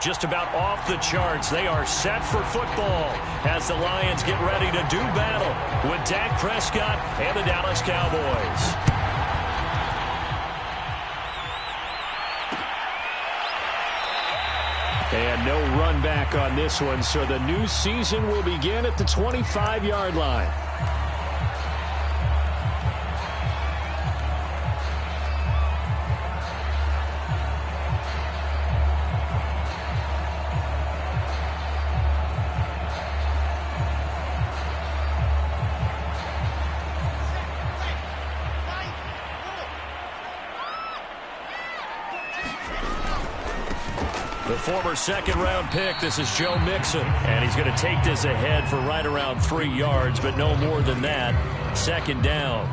just about off the charts. They are set for football as the Lions get ready to do battle with Dak Prescott and the Dallas Cowboys. And no run back on this one, so the new season will begin at the 25-yard line. The former second-round pick, this is Joe Mixon, and he's going to take this ahead for right around 3 yards, but no more than that. Second down.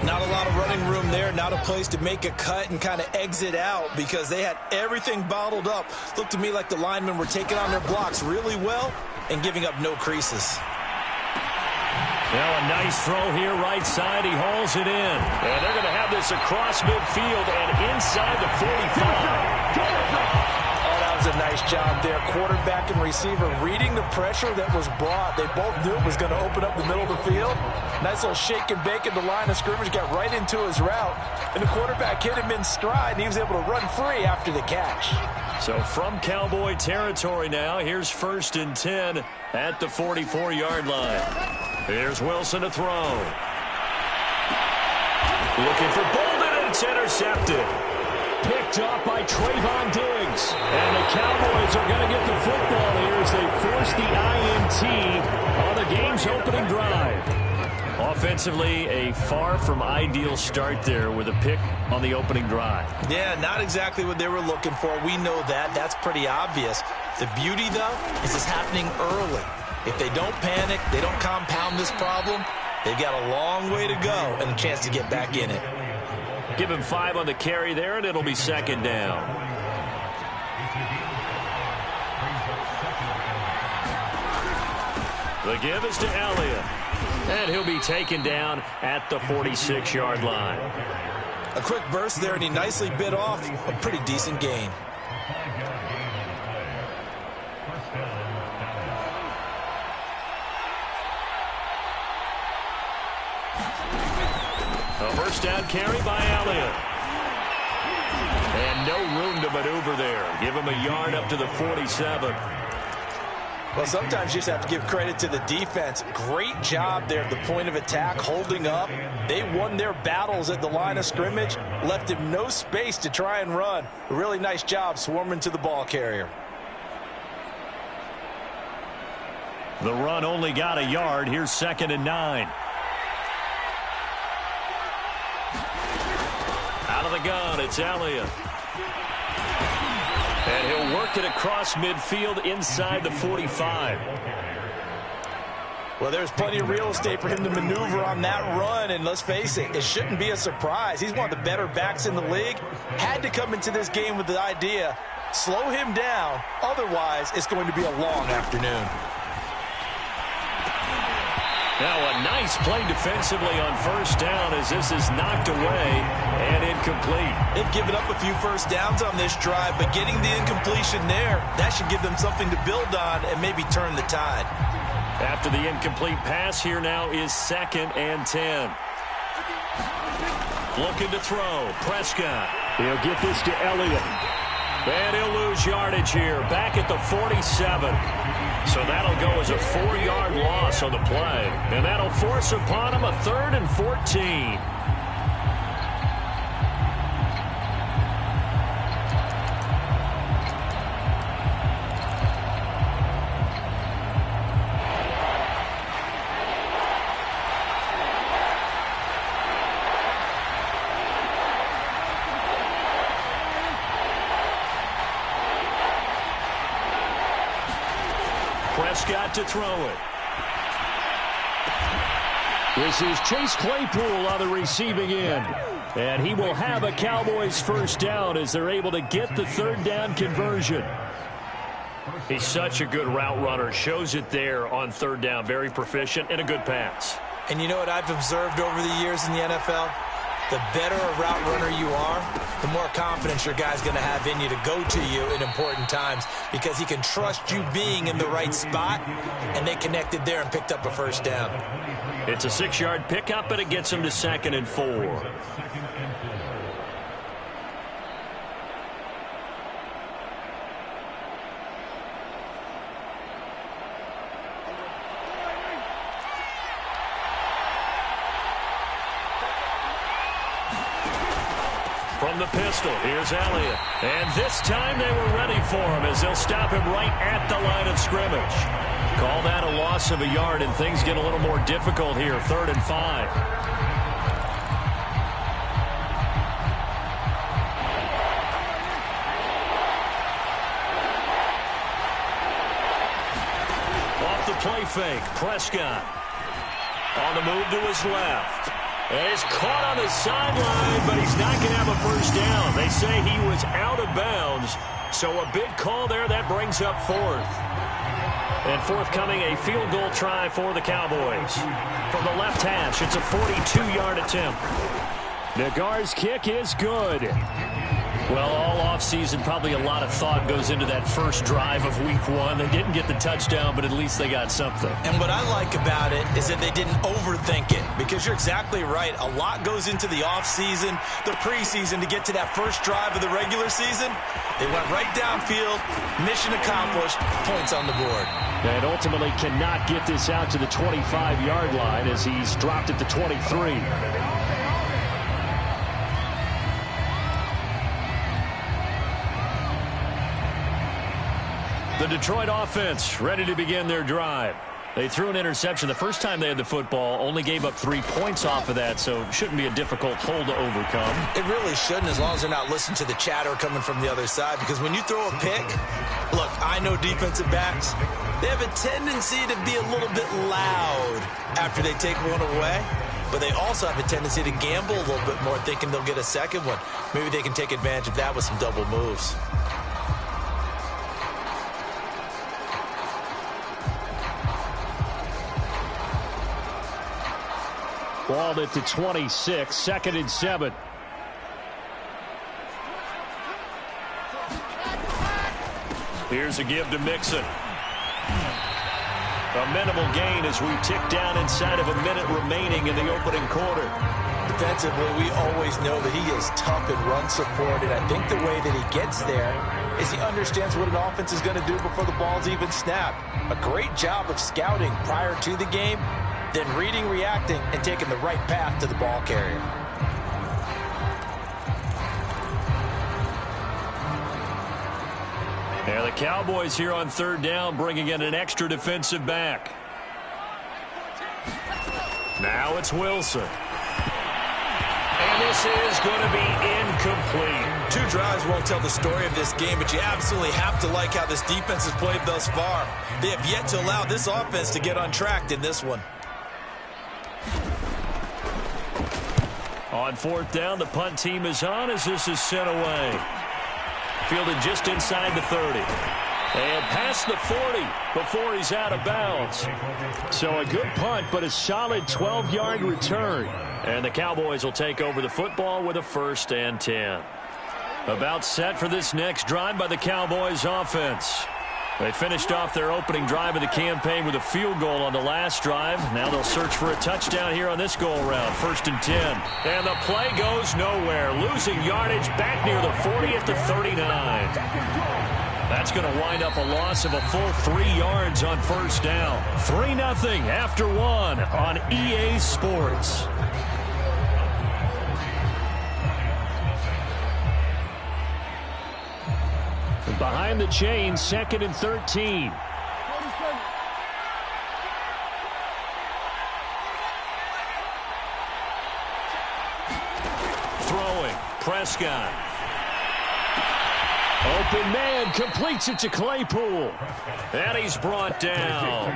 Not a lot of running room there, not a place to make a cut and kind of exit out because they had everything bottled up. Looked to me like the linemen were taking on their blocks really well and giving up no creases. Well, a nice throw here, right side. He hauls it in. And they're going to have this across midfield and inside the 45. Oh, that was a nice job there. Quarterback and receiver reading the pressure that was brought. They both knew it was going to open up the middle of the field. Nice little shake and bake at the line of scrimmage. Got right into his route. And the quarterback hit him in stride, and he was able to run free after the catch. So from Cowboy territory now, here's 1st and 10 at the 44-yard line. Here's Wilson to throw. Looking for Bolden, and it's intercepted. Picked up by Trayvon Diggs. And the Cowboys are going to get the football here as they force the INT on the game's opening drive. Offensively, a far from ideal start there with a pick on the opening drive. Yeah, not exactly what they were looking for. We know that. That's pretty obvious. The beauty, though, is it's happening early. If they don't panic, they don't compound this problem, they've got a long way to go and a chance to get back in it. Give him 5 on the carry there, and it'll be second down. The give is to Elliott. And he'll be taken down at the 46-yard line. A quick burst there, and he nicely bit off a pretty decent gain. A first down carry by Elliott. And no room to maneuver there. Give him a yard up to the 47. Well, sometimes you just have to give credit to the defense. Great job there at the point of attack, holding up. They won their battles at the line of scrimmage, left him no space to try and run. A really nice job swarming to the ball carrier. The run only got a yard. Here's 2nd and 9. Out of the gun, it's Elliott. And he'll work it across midfield inside the 45. Well, there's plenty of real estate for him to maneuver on that run, and let's face it, it shouldn't be a surprise. He's one of the better backs in the league. Had to come into this game with the idea, slow him down, otherwise it's going to be a long afternoon. Now a nice play defensively on first down as this is knocked away and incomplete. They've given up a few first downs on this drive, but getting the incompletion there, that should give them something to build on and maybe turn the tide. After the incomplete pass, here now is 2nd and 10. Looking to throw. Prescott. He'll get this to Elliott. And he'll lose yardage here. Back at the 47. So that'll go as a 4-yard loss on the play. And that'll force upon him a 3rd and 14. Prescott to throw it. This is Chase Claypool on the receiving end. And he will have a Cowboys first down as they're able to get the 3rd down conversion. He's such a good route runner. Shows it there on 3rd down. Very proficient and a good pass. And you know what I've observed over the years in the NFL? the better a route runner you are, the more confidence your guy's going to have in you to go to you in important times because he can trust you being in the right spot, and they connected there and picked up a first down. It's a 6-yard pickup, and it gets him to 2nd and 4. From the pistol, here's Elliott. And this time they were ready for him as they'll stop him right at the line of scrimmage. Call that a loss of a yard, and things get a little more difficult here. 3rd and 5. Off the play fake, Prescott. On the move to his left. And he's caught on the sideline, but he's not going to have a first down. They say he was out of bounds, so a big call there. That brings up 4th. And forthcoming, a field goal try for the Cowboys. From the left hash, it's a 42-yard attempt. Nagar's kick is good. Well, all offseason, probably a lot of thought goes into that first drive of Week 1. They didn't get the touchdown, but at least they got something. And what I like about it is that they didn't overthink it, because you're exactly right. A lot goes into the offseason, the preseason, to get to that first drive of the regular season. They went right downfield, mission accomplished, points on the board. And ultimately cannot get this out to the 25-yard line as he's dropped at the 23. The Detroit offense ready to begin their drive. They threw an interception the first time they had the football, only gave up 3 points off of that, so it shouldn't be a difficult hole to overcome. It really shouldn't, as long as they're not listening to the chatter coming from the other side, because when you throw a pick, look, I know defensive backs, they have a tendency to be a little bit loud after they take one away, but they also have a tendency to gamble a little bit more, thinking they'll get a second one. Maybe they can take advantage of that with some double moves. Ball at the 26, 2nd and 7. Here's a give to Mixon. A minimal gain as we tick down inside of a minute remaining in the opening quarter. Defensively, we always know that he is tough in run support, and I think the way that he gets there is he understands what an offense is going to do before the ball's even snapped. A great job of scouting prior to the game, then reading, reacting, and taking the right path to the ball carrier. And the Cowboys here on 3rd down, bringing in an extra defensive back. Now it's Wilson. And this is going to be incomplete. 2 drives won't tell the story of this game, but you absolutely have to like how this defense has played thus far. They have yet to allow this offense to get untracked in this one. On 4th down, the punt team is on as this is sent away. Fielded just inside the 30. And past the 40 before he's out of bounds. So a good punt, but a solid 12-yard return. And the Cowboys will take over the football with a 1st and 10. About set for this next drive by the Cowboys offense. They finished off their opening drive of the campaign with a field goal on the last drive. Now they'll search for a touchdown here on this go-around. 1st and 10. And the play goes nowhere. Losing yardage back near the 40 at the 39. That's going to wind up a loss of a full 3 yards on 1st down. 3-0 after 1 on EA Sports. Behind the chain, 2nd and 13. Throwing, Prescott. Open man, completes it to Claypool. And he's brought down.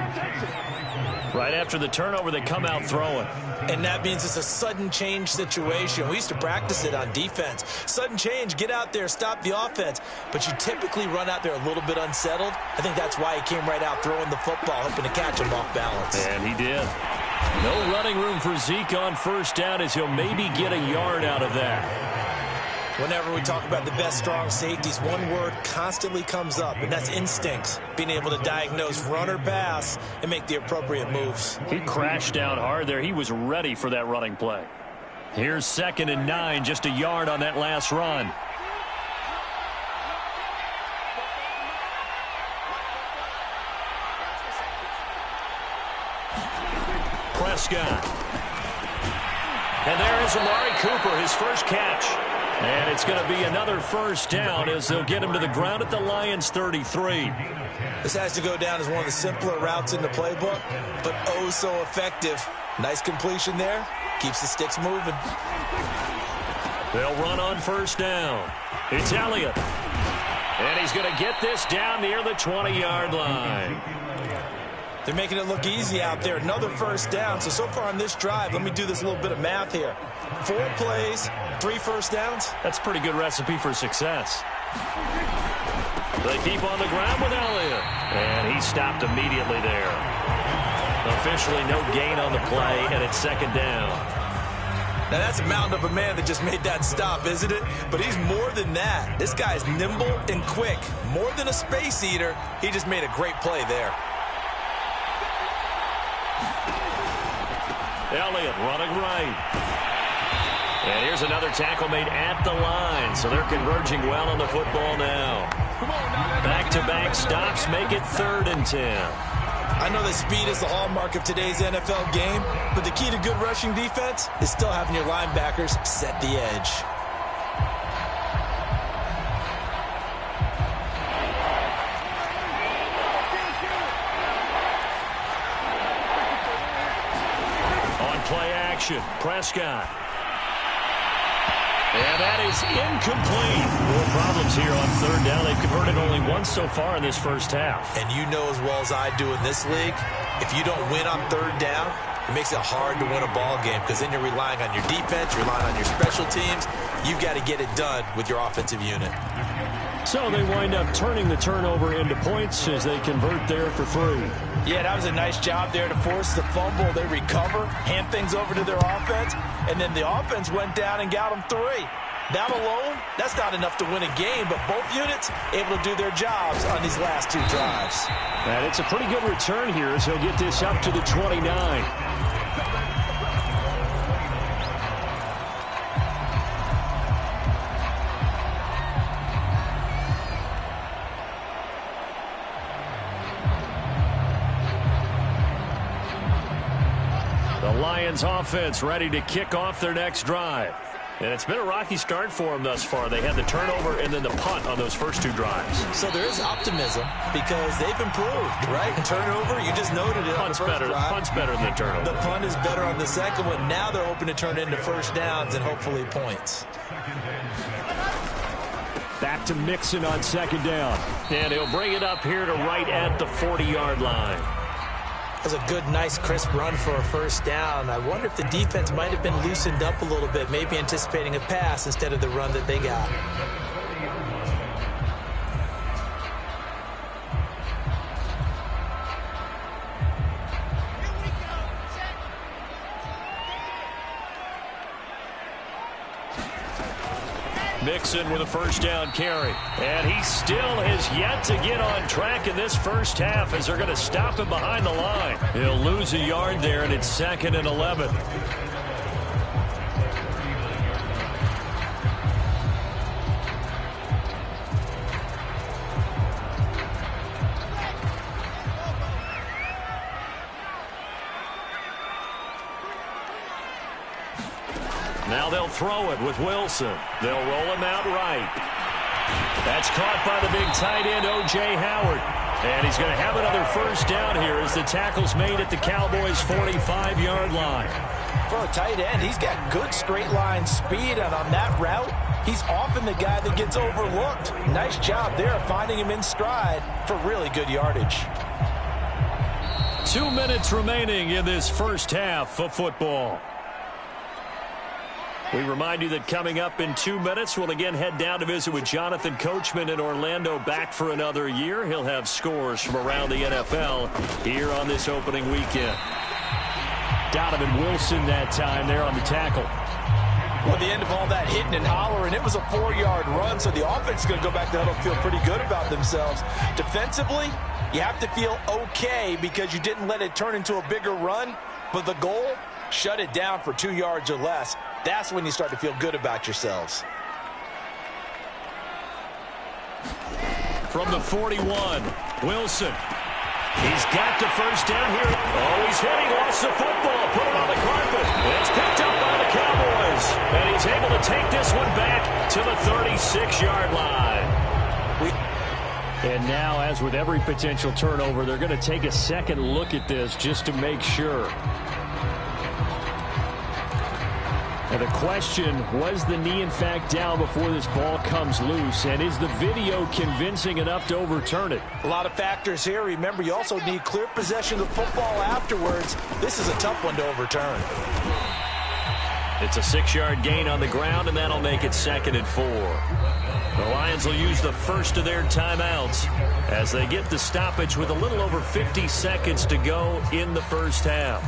Right after the turnover, they come out throwing. And that means it's a sudden change situation. We used to practice it on defense. Sudden change, get out there, stop the offense. But you typically run out there a little bit unsettled. I think that's why he came right out throwing the football, hoping to catch him off balance. And he did. No running room for Zeke on first down as he'll maybe get a yard out of that. Whenever we talk about the best strong safeties, one word constantly comes up, and that's instincts. Being able to diagnose run or pass and make the appropriate moves. He crashed down hard there. He was ready for that running play. Here's 2nd and 9, just a yard on that last run. Prescott. And there is Amari Cooper, his first catch. And it's going to be another first down as they'll get him to the ground at the Lions' 33. This has to go down as one of the simpler routes in the playbook, but oh so effective. Nice completion there. Keeps the sticks moving. They'll run on first down. It's Elliott. And he's going to get this down near the 20-yard line. They're making it look easy out there. Another first down. So far on this drive, let me do this little bit of math here. 4 plays, 3 first downs. That's a pretty good recipe for success. They keep on the ground with Elliott. And he stopped immediately there. Officially no gain on the play, and it's 2nd down. Now that's a mountain of a man that just made that stop, isn't it? But he's more than that. This guy's nimble and quick. More than a space eater, he just made a great play there. Elliott running right. And here's another tackle made at the line. So they're converging well on the football now. Back-to-back stops make it 3rd and 10. I know that speed is the hallmark of today's NFL game, but the key to good rushing defense is still having your linebackers set the edge. Prescott. And that is incomplete. More problems here on 3rd down. They've converted only once so far in this first half. And you know as well as I do in this league, if you don't win on 3rd down, it makes it hard to win a ball game because then you're relying on your defense, you're relying on your special teams. You've got to get it done with your offensive unit. So they wind up turning the turnover into points as they convert there for 3. Yeah, that was a nice job there to force the fumble. They recover, hand things over to their offense, and then the offense went down and got them 3. That alone, that's not enough to win a game, but both units able to do their jobs on these last 2 drives. And it's a pretty good return here as he'll get this up to the 29. Lions offense ready to kick off their next drive. And it's been a rocky start for them thus far. They had the turnover and then the punt on those first 2 drives. So there is optimism because they've improved, right? Turnover, you just noted it. Punt's better than the turnover. The punt is better on the second one. Now they're hoping to turn it into first downs and hopefully points. Back to Mixon on 2nd down. And he'll bring it up here to right at the 40-yard line. That was a good, nice, crisp run for a first down. I wonder if the defense might have been loosened up a little bit, maybe anticipating a pass instead of the run that they got. Mixon with a first down carry. And he still has yet to get on track in this first half as they're going to stop him behind the line. He'll lose a yard there, and it's 2nd and 11. Now they'll throw it with Wilson. They'll roll him out right. That's caught by the big tight end, O.J. Howard. And he's going to have another first down here as the tackle's made at the Cowboys' 45-yard line. For a tight end, he's got good straight line speed, and on that route, he's often the guy that gets overlooked. Nice job there finding him in stride for really good yardage. 2 minutes remaining in this first half of football. We remind you that coming up in 2 minutes, we'll again head down to visit with Jonathan Coachman in Orlando, back for another year. He'll have scores from around the NFL here on this opening weekend. Donovan Wilson that time there on the tackle. Well, at the end of all that hitting and hollering, it was a 4-yard run, so the offense is going to go back to huddle and feel pretty good about themselves. Defensively, you have to feel okay because you didn't let it turn into a bigger run, but the goal, shut it down for 2 yards or less. That's when you start to feel good about yourselves. From the 41, Wilson. He's got the first down here. Oh, he's hit. He lost the football. Put it on the carpet. It's picked up by the Cowboys. And he's able to take this one back to the 36-yard line. And now, as with every potential turnover, they're going to take a second look at this just to make sure. And the question, was the knee in fact down before this ball comes loose? And is the video convincing enough to overturn it? A lot of factors here. Remember, you also need clear possession of the football afterwards. This is a tough one to overturn. It's a 6-yard gain on the ground, and that'll make it 2nd and 4. The Lions will use the first of their timeouts as they get the stoppage with a little over 50 seconds to go in the first half.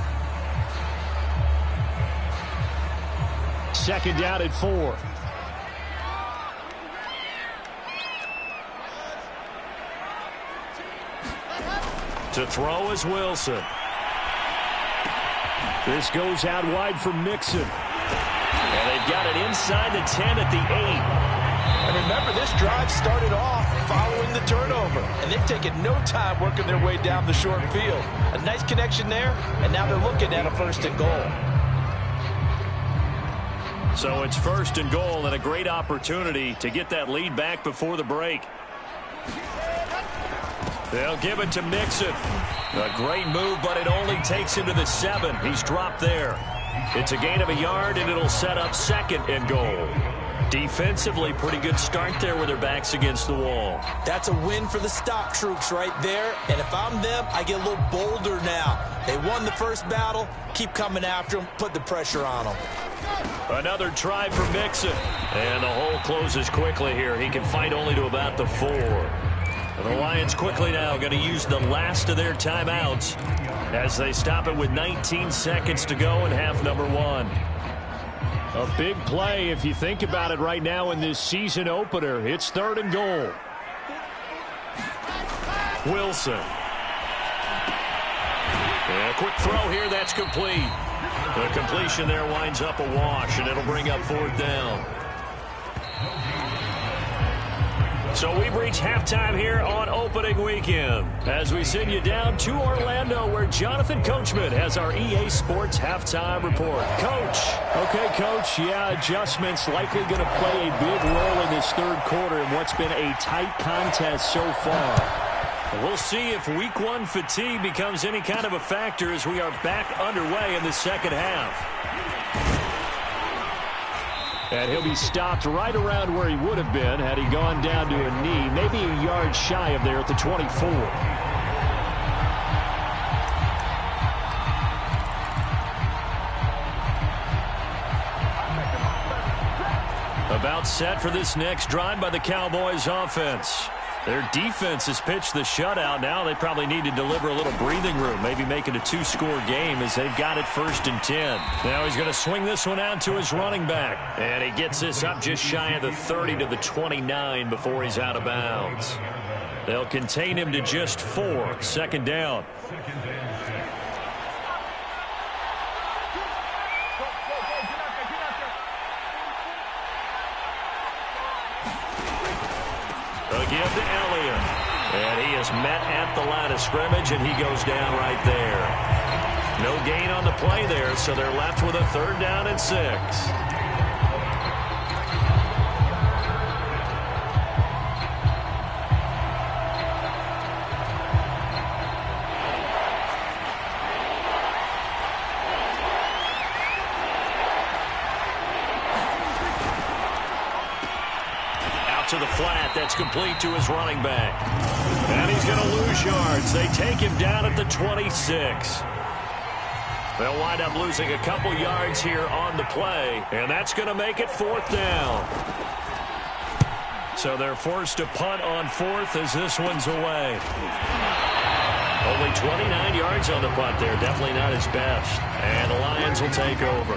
2nd down at 4. To throw is Wilson. This goes out wide for Mixon. And they've got it inside the 10 at the 8. And remember, this drive started off following the turnover. And they've taken no time working their way down the short field. A nice connection there, and now they're looking at a 1st and goal. So it's 1st and goal and a great opportunity to get that lead back before the break. They'll give it to Mixon. A great move, but it only takes him to the 7. He's dropped there. It's a gain of a yard, and it'll set up 2nd and goal. Defensively, pretty good start there with their backs against the wall. That's a win for the stop troops right there. And if I'm them, I get a little bolder now. They won the first battle. Keep coming after them. Put the pressure on them. Another try for Mixon. And the hole closes quickly here. He can fight only to about the 4. And the Lions quickly now going to use the last of their timeouts as they stop it with 19 seconds to go in half number 1. A big play if you think about it right now in this season opener. It's 3rd and goal. Wilson. And a quick throw here. That's complete. The completion there winds up a wash, and it'll bring up 4th down. So we've reached halftime here on opening weekend as we send you down to Orlando where Jonathan Coachman has our EA Sports halftime report. Coach. Okay, Coach. Yeah, adjustments likely going to play a big role in this 3rd quarter in what's been a tight contest so far. We'll see if week 1 fatigue becomes any kind of a factor as we are back underway in the 2nd half. And he'll be stopped right around where he would have been had he gone down to a knee, maybe a yard shy of there at the 24. About set for this next drive by the Cowboys offense. Their defense has pitched the shutout. Now they probably need to deliver a little breathing room, maybe make it a 2-score game as they've got it 1st and 10. Now he's going to swing this one out to his running back. And he gets this up just shy of the 30 to the 29 before he's out of bounds. They'll contain him to just 4. 2nd down. Give to Elliott. And he is met at the line of scrimmage, and he goes down right there. No gain on the play there, so they're left with a 3rd down and 6. To the flat, that's complete to his running back. And he's going to lose yards. They take him down at the 26. They'll wind up losing a couple yards here on the play, and that's going to make it 4th down. So they're forced to punt on 4th as this one's away. Only 29 yards on the punt there. Definitely not his best. And the Lions will take over.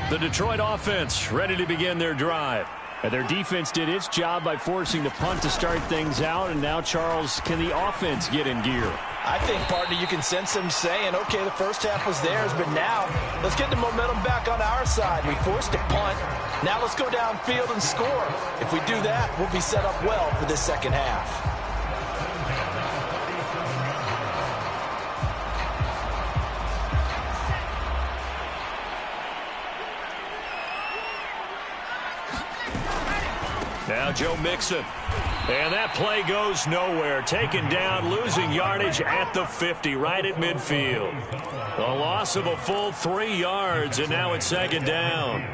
The Detroit offense ready to begin their drive. And their defense did its job by forcing the punt to start things out. And now, Charles, can the offense get in gear? I think, partner, you can sense them saying, okay, the first half was theirs, but now let's get the momentum back on our side. We forced a punt. Now let's go downfield and score. If we do that, we'll be set up well for this second half. Now Joe Mixon. And that play goes nowhere. Taken down, losing yardage at the 50, right at midfield. A loss of a full 3 yards, and now it's second down.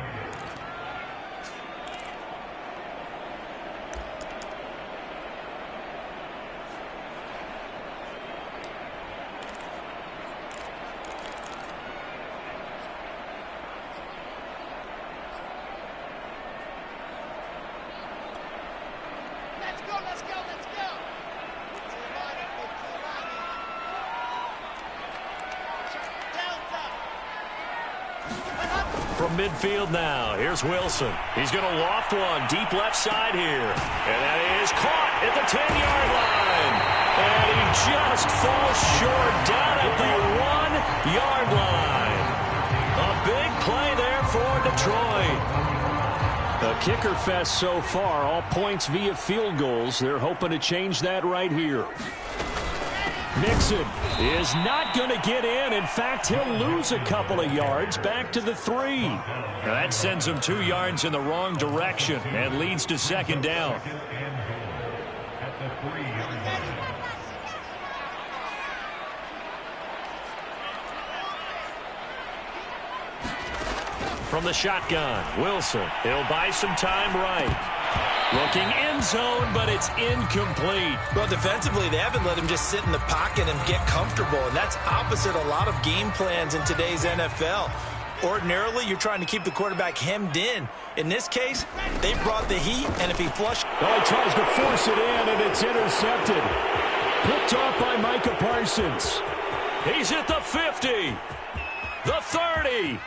From midfield now, here's Wilson. He's going to loft one deep left side here. And that is caught at the 10-yard line. And he just falls short down at the 1-yard line. A big play there for Detroit. A kicker fest so far, all points via field goals. They're hoping to change that right here. Mixon is not going to get in. In fact, he'll lose a couple of yards back to the 3. Now that sends him 2 yards in the wrong direction and leads to second down. From the shotgun, Wilson. He'll buy some time right. Looking end zone, but it's incomplete. Well, defensively, they haven't let him just sit in the pocket and get comfortable, and that's opposite a lot of game plans in today's NFL. Ordinarily, you're trying to keep the quarterback hemmed in. In this case, they brought the heat, and if he flushed... Oh, he tries to force it in, and it's intercepted. Picked off by Micah Parsons. He's at the 50, the 30,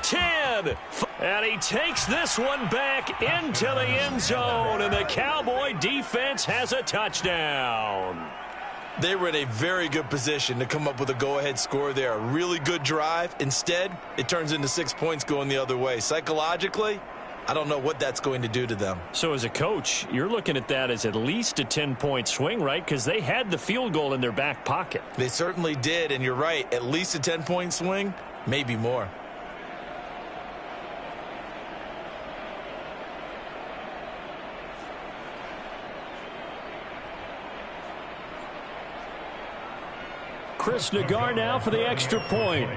10, and he takes this one back into the end zone, and the Cowboy defense has a touchdown. They were in a very good position to come up with a go-ahead score there. A really good drive. Instead, it turns into 6 points going the other way. Psychologically, I don't know what that's going to do to them. So as a coach, you're looking at that as at least a 10-point swing, right? Because they had the field goal in their back pocket. They certainly did, and you're right. At least a 10-point swing, maybe more. Chris Nagar now for the extra point.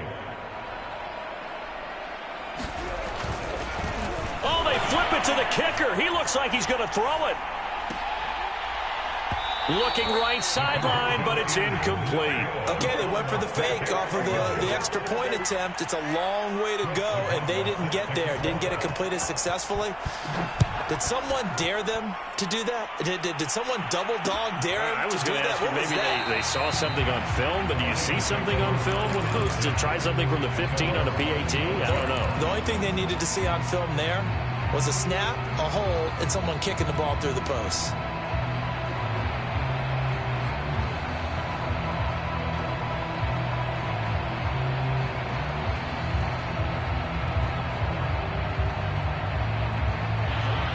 Oh, they flip it to the kicker. He looks like he's going to throw it. Looking right sideline, but it's incomplete. Okay, they went for the fake off of the extra point attempt. It's a long way to go, and they didn't get there. Didn't get it completed successfully. Did someone dare them to do that? Did someone double dog dare them to do that? What maybe they saw something on film, but do you see something on film with those to try something from the 15 on a PAT? I don't know. The only thing they needed to see on film there was a snap, a hold, and someone kicking the ball through the post.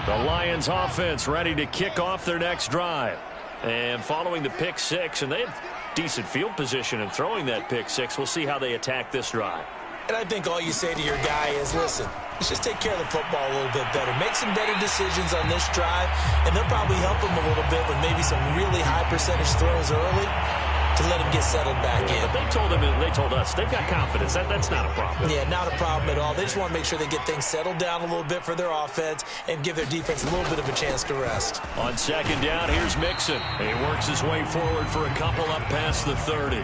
The Lions offense ready to kick off their next drive. And following the pick six, and they had decent field position in throwing that pick six. We'll see how they attack this drive. And I think all you say to your guy is, listen, let's just take care of the football a little bit better. Make some better decisions on this drive, and they'll probably help him a little bit with maybe some really high percentage throws early to let him get settled back in. But they told us they've got confidence. That's not a problem. Yeah, not a problem at all. They just want to make sure they get things settled down a little bit for their offense and give their defense a little bit of a chance to rest. On second down, here's Mixon. He works his way forward for a couple up past the 30.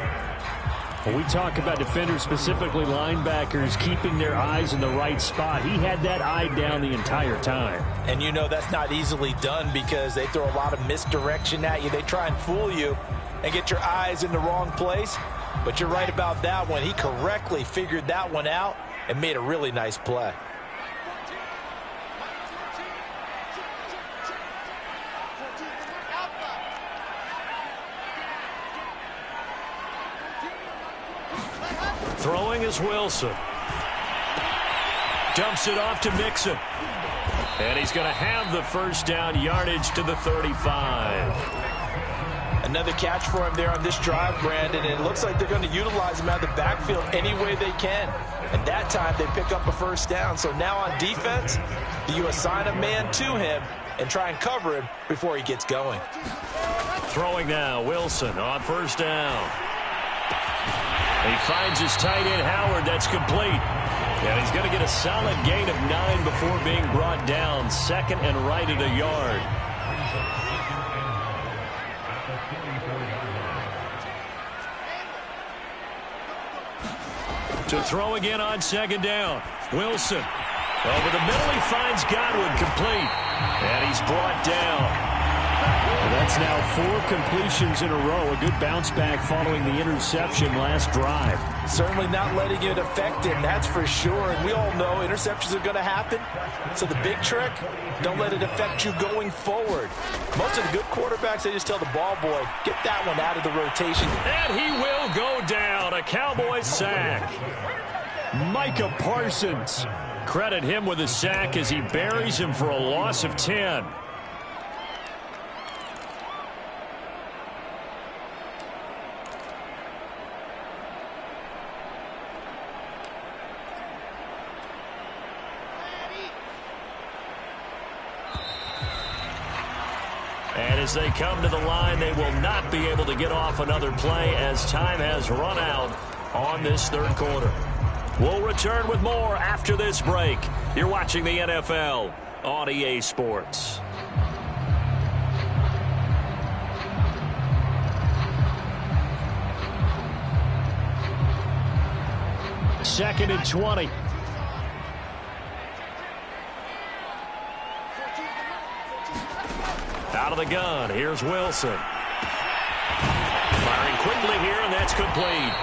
When we talk about defenders, specifically linebackers, keeping their eyes in the right spot, he had that eye down the entire time. And you know that's not easily done because they throw a lot of misdirection at you. They try and fool you and get your eyes in the wrong place. But you're right about that one. He correctly figured that one out and made a really nice play. Throwing is Wilson. Dumps it off to Mixon. And he's going to have the first down, yardage to the 35. Another catch for him there on this drive, Brandon, and it looks like they're going to utilize him out of the backfield any way they can. And that time they pick up a first down. So now on defense, do you assign a man to him and try and cover him before he gets going? Throwing now, Wilson on first down. He finds his tight end, Howard. That's complete. And he's going to get a solid gain of 9 before being brought down. Second and right at a yard. To throw again on second down. Wilson. Over the middle, he finds Godwin, complete. And he's brought down. That's now 4 completions in a row. A good bounce back following the interception last drive. Certainly not letting it affect him, that's for sure. And we all know interceptions are going to happen. So the big trick, don't let it affect you going forward. Most of the good quarterbacks, they just tell the ball boy, get that one out of the rotation. And he will go down. A Cowboys sack. Micah Parsons. Credit him with a sack as he buries him for a loss of 10. And as they come to the line, they will not be able to get off another play as time has run out on this third quarter. We'll return with more after this break. You're watching the NFL on EA Sports. Second and 20. Out of the gun, here's Wilson. Firing quickly here, and that's complete.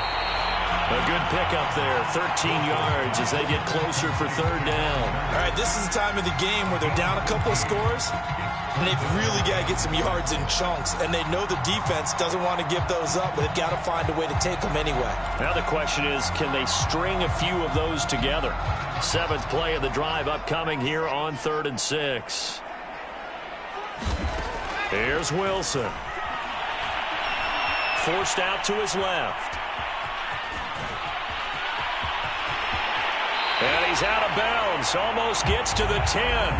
A good pickup there, 13 yards as they get closer for third down. All right, this is the time of the game where they're down a couple of scores, and they've really got to get some yards in chunks, and they know the defense doesn't want to give those up, but they've got to find a way to take them anyway. Now the question is, can they string a few of those together? 7th play of the drive upcoming here on 3rd and 6. Here's Wilson. Forced out to his left. And he's out of bounds. Almost gets to the 10.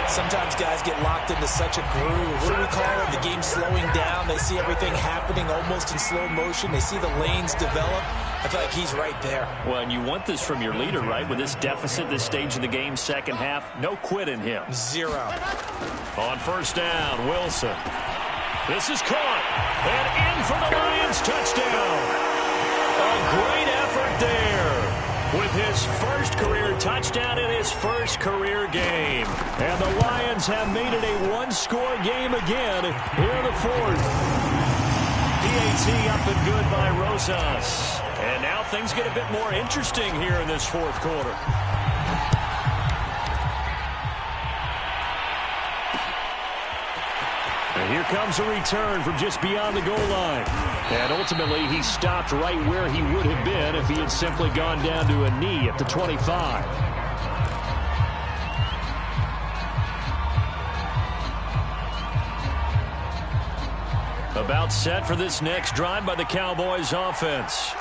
Sometimes guys get locked into such a groove. What do we call it? The game slowing down. They see everything happening almost in slow motion. They see the lanes develop. I feel like he's right there. Well, and you want this from your leader, right? With this deficit, this stage of the game, second half, no quit in him. 0. On first down, Wilson. This is caught. And in for the Lions touchdown. A great effort there with his first career touchdown in his first career game. And the Lions have made it a one-score game again here in the 4th. PAT up and good by Rosas. And now things get a bit more interesting here in this 4th quarter. And here comes a return from just beyond the goal line. And ultimately, he stopped right where he would have been if he had simply gone down to a knee at the 25. About set for this next drive by the Cowboys offense.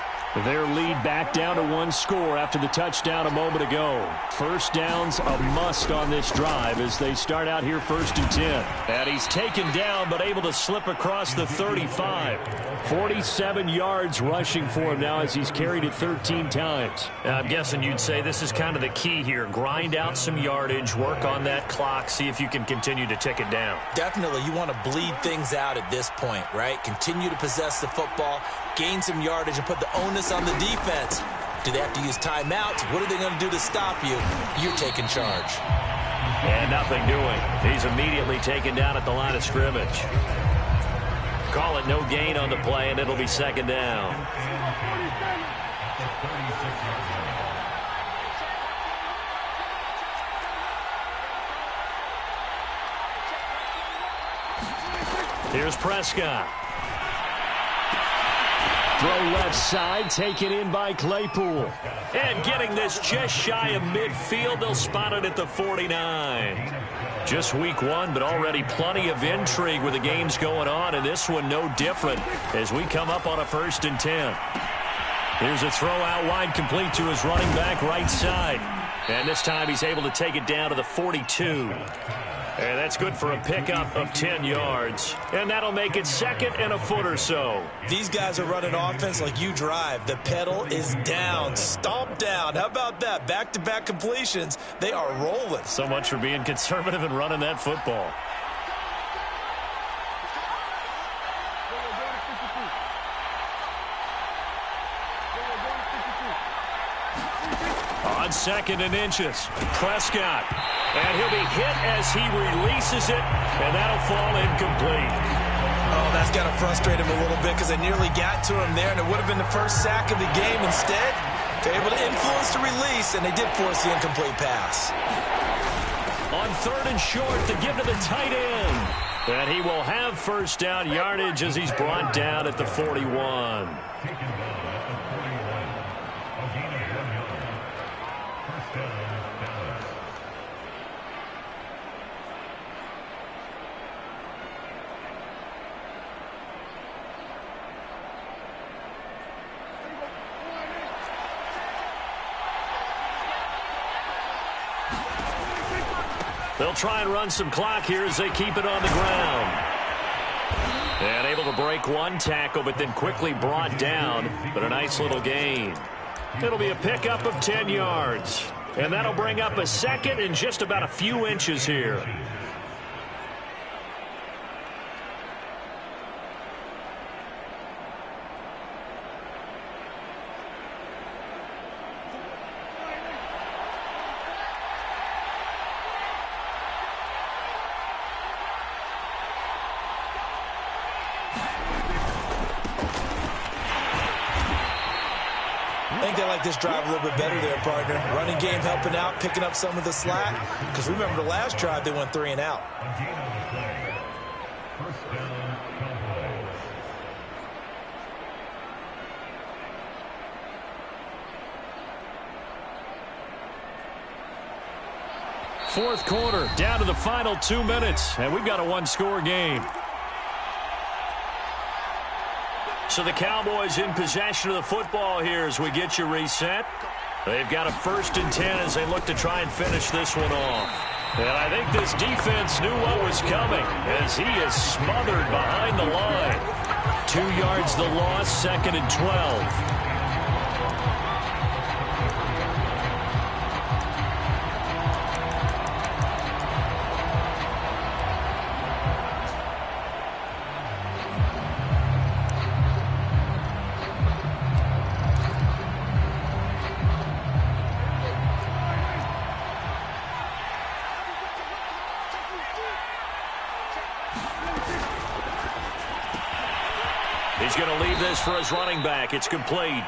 Their lead back down to 1 score after the touchdown a moment ago. First down's a must on this drive as they start out here 1st and 10. And he's taken down but able to slip across the 35. 47 yards rushing for him now as he's carried it 13 times. I'm guessing you'd say this is kind of the key here. Grind out some yardage, work on that clock, see if you can continue to tick it down. Definitely, you want to bleed things out at this point, right? Continue to possess the football, gain some yardage, and put the onus on the defense. Do they have to use timeouts? What are they going to do to stop you? You're taking charge. And nothing doing. He's immediately taken down at the line of scrimmage. Call it no gain on the play, and it'll be second down. Here's Prescott. Throw left side, taken in by Claypool. And getting this just shy of midfield, they'll spot it at the 49. Just week one, but already plenty of intrigue with the games going on, and this one no different as we come up on a 1st and 10. Here's a throw out wide, complete to his running back right side. And this time he's able to take it down to the 42. And that's good for a pickup of 10 yards. And that'll make it 2nd and a foot or so. These guys are running offense like you drive. The pedal is down, stomp down. How about that? Back-to-back completions. They are rolling. So much for being conservative and running that football. On 2nd and inches, Prescott. And he'll be hit as he releases it, and that'll fall incomplete. Oh, that's got to frustrate him a little bit because they nearly got to him there, and it would have been the first sack of the game. Instead, they're able to influence the release, and they did force the incomplete pass. On 3rd and short to give to the tight end. And he will have first down yardage as he's brought down at the 41. They'll try and run some clock here as they keep it on the ground. And able to break one tackle, but then quickly brought down. But a nice little gain. It'll be a pickup of 10 yards. And that'll bring up a 2nd and just about a few inches here. I think they like this drive a little bit better there, partner. Running game helping out, picking up some of the slack. Because remember the last drive, they went 3 and out. Fourth quarter, down to the final 2 minutes, and we've got a one-score game. So the Cowboys in possession of the football here as we get you reset. They've got a 1st and 10 as they look to try and finish this one off. And I think this defense knew what was coming as he is smothered behind the line. 2 yards the loss, 2nd and 12. He's going to leave this for his running back. It's complete.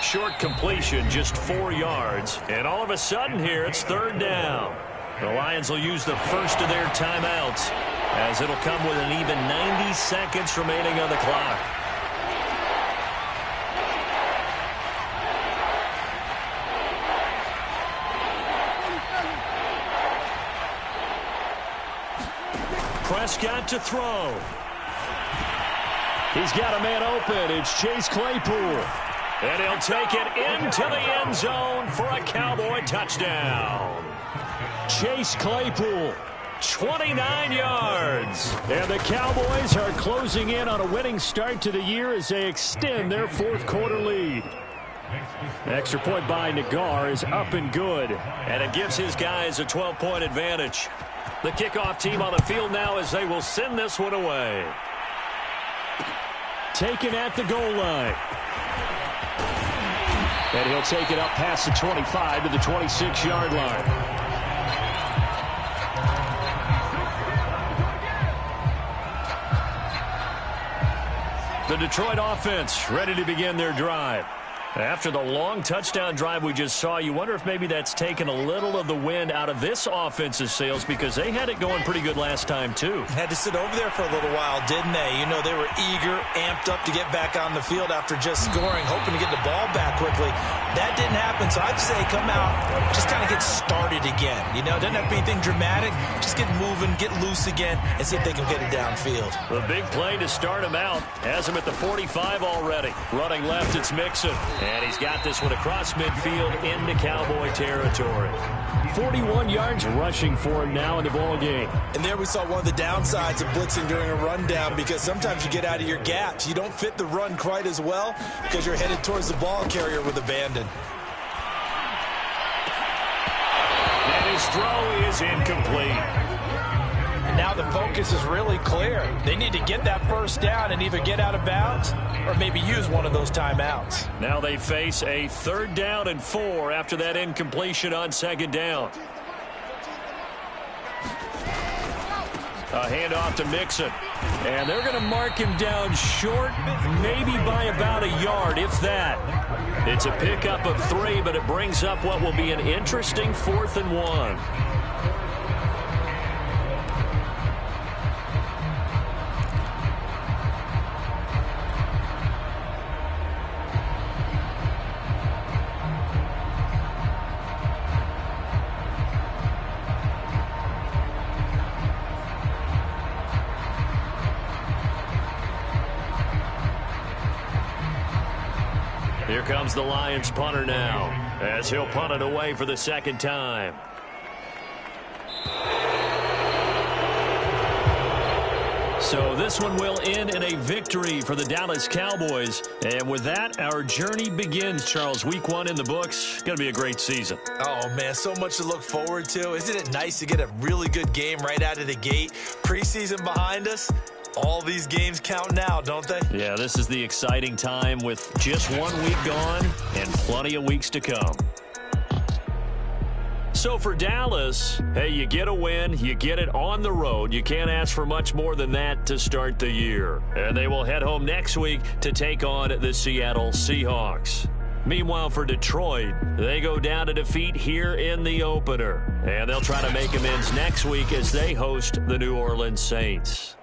Short completion, just 4 yards. And all of a sudden here, it's 3rd down. The Lions will use the first of their timeouts as it'll come with an even 90 seconds remaining on the clock. Prescott to throw. He's got a man open. It's Chase Claypool. And he'll take it into the end zone for a Cowboy touchdown. Chase Claypool, 29 yards. And the Cowboys are closing in on a winning start to the year as they extend their fourth quarter lead. Extra point by Nagar is up and good. And it gives his guys a 12-point advantage. The kickoff team on the field now as they will send this one away. taken at the goal line. And he'll take it up past the 25 to the 26-yard line. The Detroit offense ready to begin their drive. After the long touchdown drive we just saw, you wonder if maybe that's taken a little of the wind out of this offense's sails because they had it going pretty good last time, too. Had to sit over there for a little while, didn't they? You know, they were eager, amped up to get back on the field after just scoring, hoping to get the ball back quickly. That didn't happen, so I'd say come out, just kind of get started again. You know, doesn't have to be anything dramatic. Just get moving, get loose again, and see if they can get it downfield. The big play to start him out has him at the 45 already. Running left, it's Mixon. And he's got this one across midfield into Cowboy territory. 41 yards rushing for him now in the ball game. And there we saw one of the downsides of blitzing during a rundown because sometimes you get out of your gaps. You don't fit the run quite as well because you're headed towards the ball carrier with abandon. And his throw is incomplete. Now the focus is really clear. They need to get that first down and either get out of bounds or maybe use one of those timeouts. Now they face a 3rd down and 4 after that incompletion on 2nd down. A handoff to Mixon. And they're going to mark him down short, maybe by about a yard, if that. It's a pickup of 3, but it brings up what will be an interesting 4th and 1. Here comes the Lions punter now, as he'll punt it away for the 2nd time. So this one will end in a victory for the Dallas Cowboys. And with that, our journey begins, Charles. Week 1 in the books. Going to be a great season. Oh, man, so much to look forward to. Isn't it nice to get a really good game right out of the gate? Preseason behind us. All these games count now, don't they? Yeah, this is the exciting time with just 1 week gone and plenty of weeks to come. So for Dallas, hey, you get a win, you get it on the road. You can't ask for much more than that to start the year. And they will head home next week to take on the Seattle Seahawks. Meanwhile, for Detroit, they go down to defeat here in the opener. And they'll try to make amends next week as they host the New Orleans Saints.